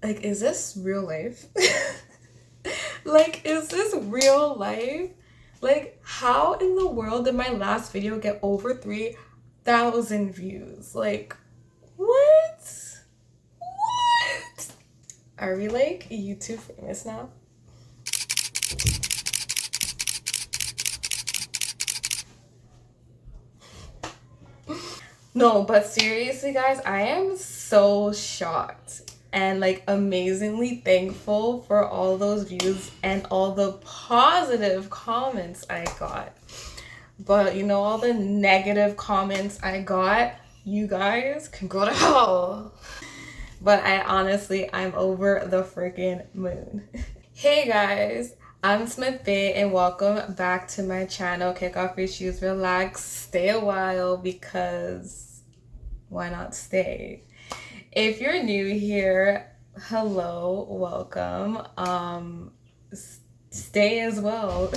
Like, is this real life? Like, is this real life? Like, how in the world did my last video get over 3,000 views? Like, what? What? Are we like YouTube famous now? No, but seriously, guys, I am so shocked and like amazingly thankful for all those views and all the positive comments I got. But you know, all the negative comments I got, you guys can go to hell. But I'm over the freaking moon. Hey guys, I'm Smith Bay and welcome back to my channel. Kick off your shoes, relax, stay a while because why not stay? If you're new here, hello, welcome. Stay as well.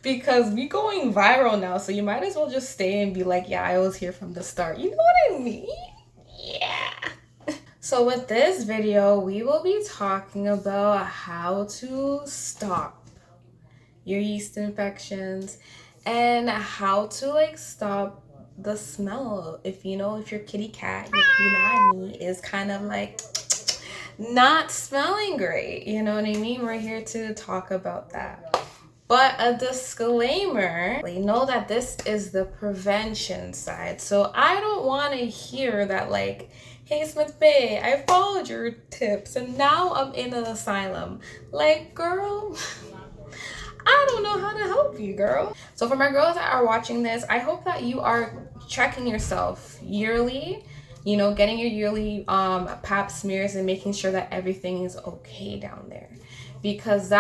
Because we going viral now, so you might as well just stay and be like, yeah, I was here from the start. You know what I mean? Yeah. So with this video, we will be talking about how to stop your yeast infections and how to like stop the smell. If your kitty cat, your punani is kind of like not smelling great, you know what I mean? We're here to talk about that. But a disclaimer, you know that this is the prevention side. So I don't want to hear that like, hey Smith Bay, I followed your tips and now I'm in an asylum. Like, girl, I don't know how to help you, girl. So for my girls that are watching this, I hope that you are checking yourself yearly, getting your yearly pap smears and making sure that everything is okay down there. Because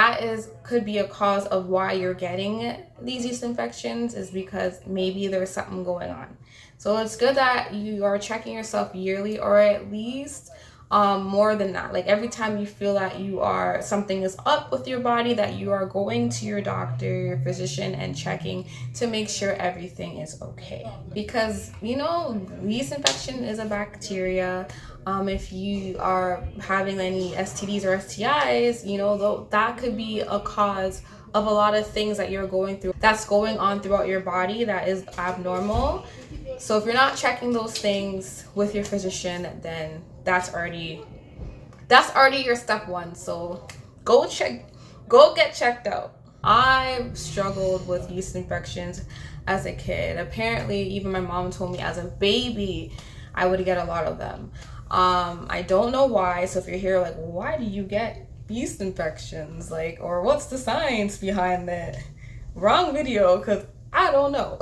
could be a cause of why you're getting these yeast infections, is because maybe there's something going on. So it's good that you are checking yourself yearly, or at least more than that. Like every time you feel that something is up with your body, that you are going to your doctor, your physician, and checking to make sure everything is okay. Because yeast infection is a bacteria. If you are having any STDs or STIs, that could be a cause of a lot of things that you're going through, that's going on throughout your body, that is abnormal. So if you're not checking those things with your physician, then that's already your step one. So go get checked out. I struggled with yeast infections as a kid. Apparently, even my mom told me as a baby, I would get a lot of them. I don't know why. So if you're here like, why do you get yeast infections? Like, or what's the science behind that? Wrong video, because I don't know.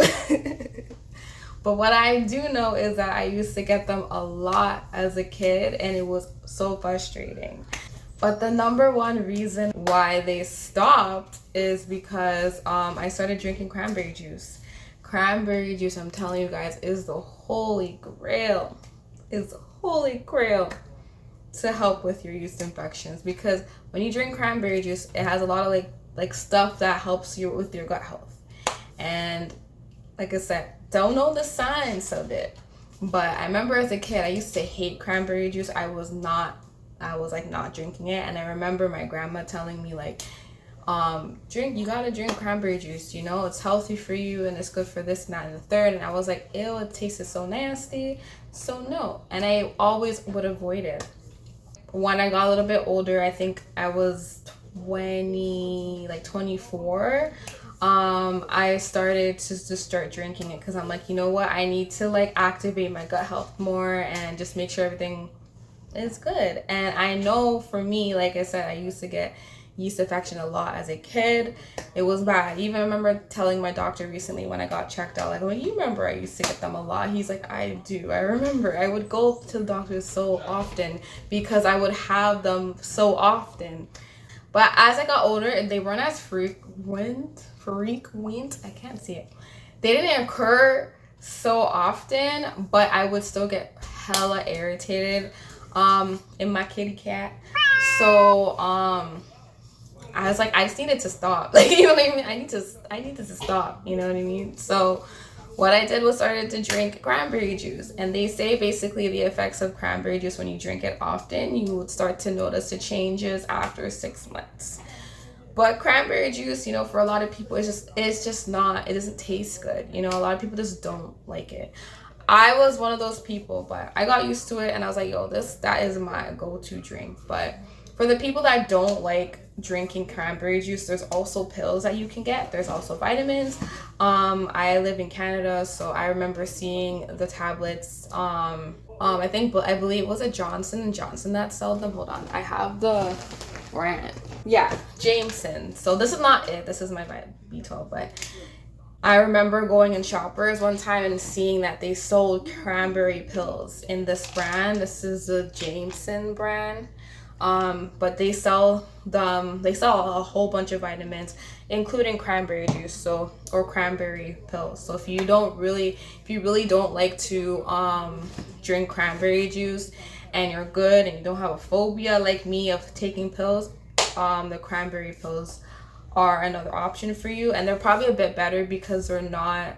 But what I do know is that I used to get them a lot as a kid, and it was so frustrating. But the number one reason why they stopped is because I started drinking cranberry juice. Cranberry juice, I'm telling you guys, is the holy grail. It's the holy grail to help with your yeast infections, because when you drink cranberry juice, it has a lot of like stuff that helps you with your gut health. And like I said, don't know the science of it, but I remember as a kid I used to hate cranberry juice. I was not drinking it, and I remember my grandma telling me like, you gotta drink cranberry juice, it's healthy for you and it's good for this and that and the third. And I was like, ew, it tasted so nasty, so no. And I always would avoid it. When I got a little bit older, I think I was 24, I started to just start drinking it, because I'm like, you know what, I need to like activate my gut health more and just make sure everything is good. And I know for me, like I said, I used to get yeast infection a lot as a kid. It was bad. Even I remember telling my doctor recently when I got checked out, like, well, you remember I used to get them a lot? He's like, I do. I remember. I would go to the doctor so often because I would have them so often. But as I got older, they weren't as frequent. I can't see it. They didn't occur so often, but I would still get hella irritated in my kitty cat. So I was like, I just needed to stop. Like, you know what I mean? I need to stop, you know what I mean? So what I did was started to drink cranberry juice. And they say basically the effects of cranberry juice, when you drink it often, you would start to notice the changes after 6 months. But cranberry juice, you know, for a lot of people, it's just not, it doesn't taste good. You know, a lot of people just don't like it. I was one of those people, but I got used to it and I was like, yo, that is my go-to drink. But for the people that don't like drinking cranberry juice, there's also pills that you can get. There's also vitamins. I live in Canada, so I remember seeing the tablets. I believe, was it Johnson & Johnson that sold them? Hold on, I have the brand. Yeah, Jameson. So this is not it. This is my B12, but I remember going in Shoppers one time and seeing that they sold cranberry pills in this brand. This is the Jameson brand. But they sell a whole bunch of vitamins, including cranberry juice, or cranberry pills. So if you really don't like to drink cranberry juice and you're good and you don't have a phobia like me of taking pills, the cranberry pills are another option for you, and they're probably a bit better because they're not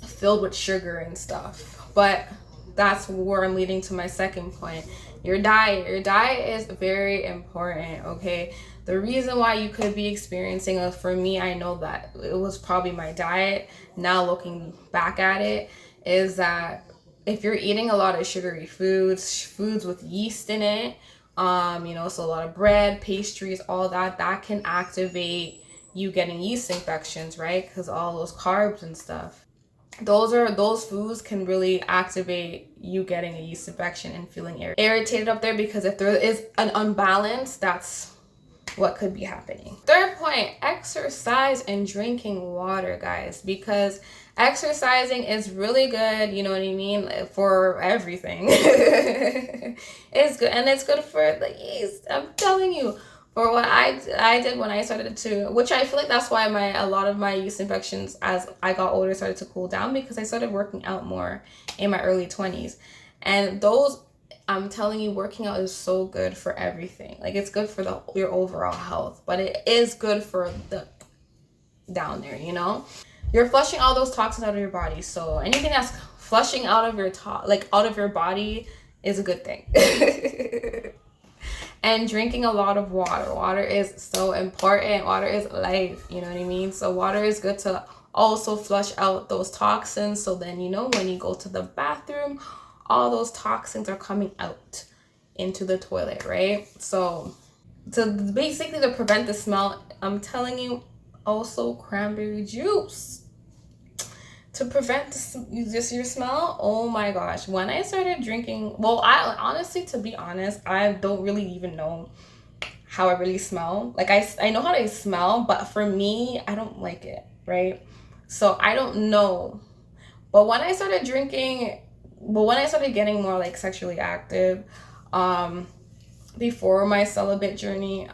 filled with sugar and stuff. But that's where I'm leading to my second point. Your diet is very important, okay? The reason why you could be experiencing for me, I know that it was probably my diet. Now looking back at it, is that if you're eating a lot of sugary foods with yeast in it, you know, so a lot of bread, pastries, all that can activate you getting yeast infections, right? Because all those carbs and stuff. Those foods can really activate you getting a yeast infection and feeling irritated up there, because if there is an unbalance, that's what could be happening. Third point, exercise and drinking water, guys, because exercising is really good, you know what I mean, for everything. It's good, and it's good for the yeast. I'm telling you. For what I did when I started to, which I feel like that's why a lot of my yeast infections as I got older started to cool down, because I started working out more in my early 20s. And I'm telling you, working out is so good for everything. Like, it's good for your overall health, but it is good for the down there, you know? You're flushing all those toxins out of your body. So anything that's flushing out of your body is a good thing. And drinking a lot of water. Water is so important. Water is life, you know what I mean? So water is good to also flush out those toxins. So then, you know, when you go to the bathroom, all those toxins are coming out into the toilet, right? So basically to prevent the smell, I'm telling you, also cranberry juice. To prevent your smell, oh my gosh. When I started drinking, well, to be honest, I don't really even know how I really smell. Like, I know how to smell, but for me, I don't like it, right? So I don't know. But when I started getting more like sexually active, before my celibate journey,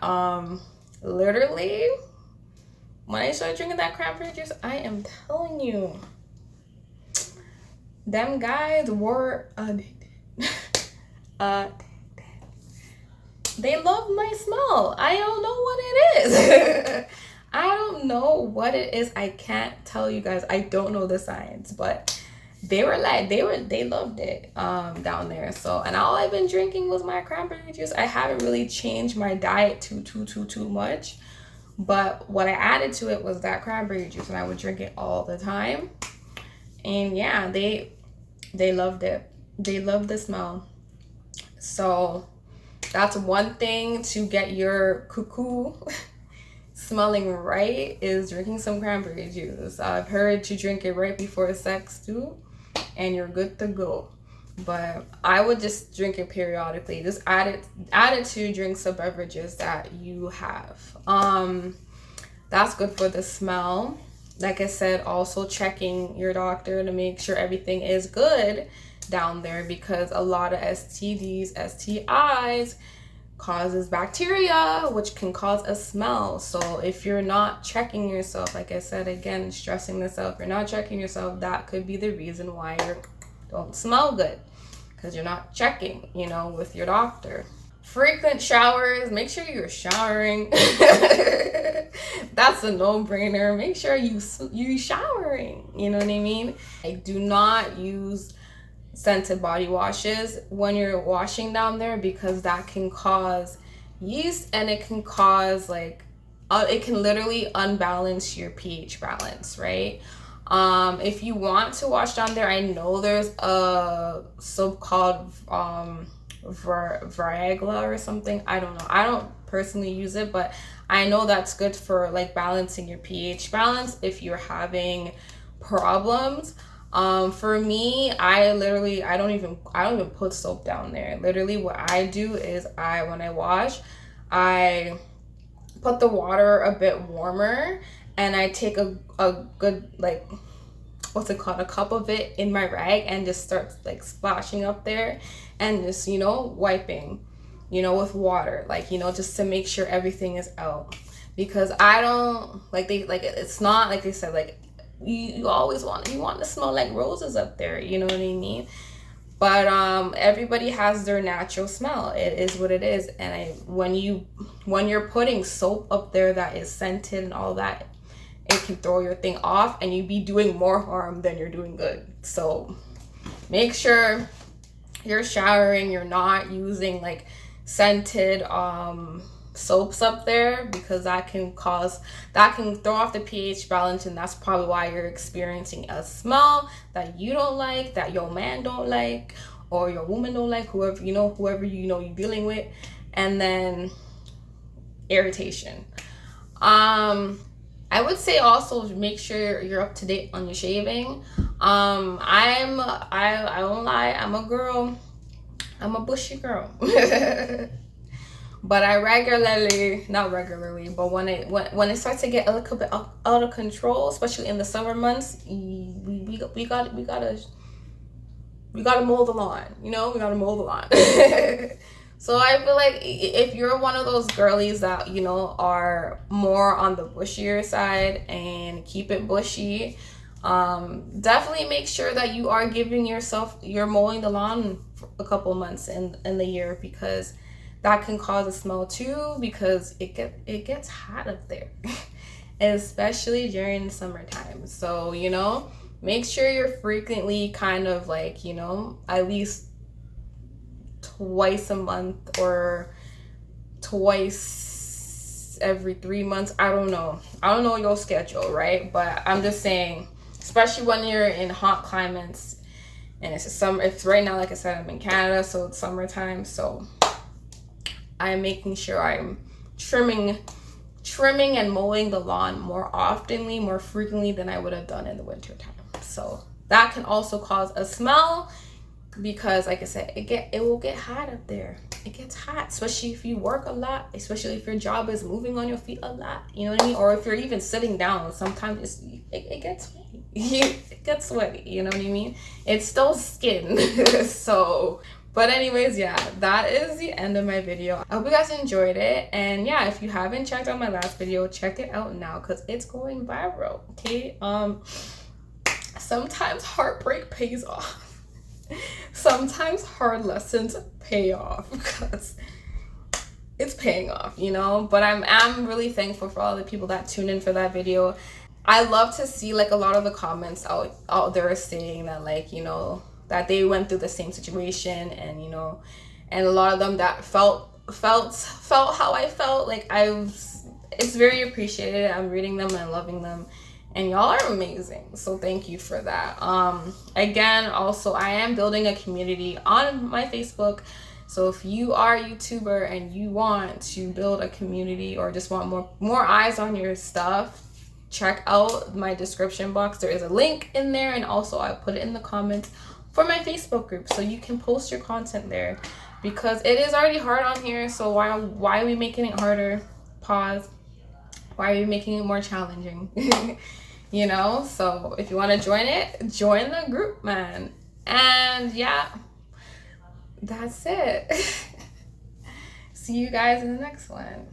literally, when I started drinking that cranberry juice, I am telling you, them guys were they love my smell. I don't know what it is. I don't know what it is. I can't tell you guys. I don't know the science, but they loved it down there. So, and all I've been drinking was my cranberry juice. I haven't really changed my diet too much, but what I added to it was that cranberry juice, and I would drink it all the time. And yeah, they loved it. They loved the smell. So that's one thing to get your cuckoo smelling right, is drinking some cranberry juice. I've heard to drink it right before sex too, and you're good to go. But I would just drink it periodically. Just add it to drinks or beverages that you have. That's good for the smell. Like I said, also checking your doctor to make sure everything is good down there, because a lot of STDs, STIs causes bacteria, which can cause a smell. So if you're not checking yourself, like I said, again, stressing this out, if you're not checking yourself, that could be the reason why you don't smell good, because you're not checking, you know, with your doctor. frequent showers. Make sure you're showering. That's a no-brainer. Make sure you showering. You know what I mean? I do not use scented body washes when you're washing down there, because that can cause yeast, and it can cause like it can literally unbalance your pH balance, right? If you want to wash down there, I know there's a soap called Viagra or something. I don't know. I don't personally use it, but I know that's good for like balancing your pH balance if you're having problems. For me, I don't even put soap down there. Literally what I do is when I wash, I put the water a bit warmer, and I take a good, like, what's it called, a cup of it in my rag, and just start like splashing up there, and just, you know, wiping, you know, with water, like, you know, just to make sure everything is out. Because I don't like, it's not like they said, like, you always want to smell like roses up there, you know what I mean? But everybody has their natural smell. It is what it is. And when you're putting soap up there that is scented and all that, it can throw your thing off, and you be doing more harm than you're doing good. So make sure you're showering, you're not using like scented soaps up there, because that can throw off the pH balance, and that's probably why you're experiencing a smell that you don't like, that your man don't like, or your woman don't like, whoever you're dealing with, and then irritation. I would say also make sure you're up to date on your shaving. I won't lie, I'm a bushy girl. But not regularly, but when it starts to get a little bit out of control, especially in the summer months, we gotta mow the lawn. You know, we gotta mow the lawn. So I feel like if you're one of those girlies that, you know, are more on the bushier side and keep it bushy, definitely make sure that you're mowing the lawn for a couple months in the year, because that can cause a smell too, because it gets hot up there, especially during the summertime. So, you know, make sure you're frequently kind of like, you know, at least twice a month or twice every 3 months. I don't know your schedule, right? But I'm just saying, especially when you're in hot climates, and it's right now, like I said, I'm in Canada, so it's summertime, so I'm making sure I'm trimming and mowing the lawn more frequently than I would have done in the winter time. So that can also cause a smell, because like I said, it will get hot up there. It gets hot, especially if you work a lot, especially if your job is moving on your feet a lot, you know what I mean? Or if you're even sitting down, sometimes it gets sweaty. It gets sweaty, you know what I mean? It's still skin. So, but anyways, yeah, that is the end of my video. I hope you guys enjoyed it. And yeah, if you haven't checked out my last video, check it out now, because it's going viral, okay? Sometimes heartbreak pays off. Sometimes hard lessons pay off, because it's paying off, you know? But I'm really thankful for all the people that tuned in for that video. I love to see like a lot of the comments out there saying that, like, you know, that they went through the same situation, and, you know, and a lot of them that felt how I felt. Like, it's very appreciated. I'm reading them and loving them, and y'all are amazing, so thank you for that. Again, also, I am building a community on my Facebook, so if you are a YouTuber and you want to build a community, or just want more eyes on your stuff, check out my description box. There is a link in there, and also I put it in the comments for my Facebook group, so you can post your content there, because it is already hard on here. So why are we making it harder? Pause. Why are we making it more challenging? You know, so if you want to join the group, man. And yeah, that's it. See you guys in the next one.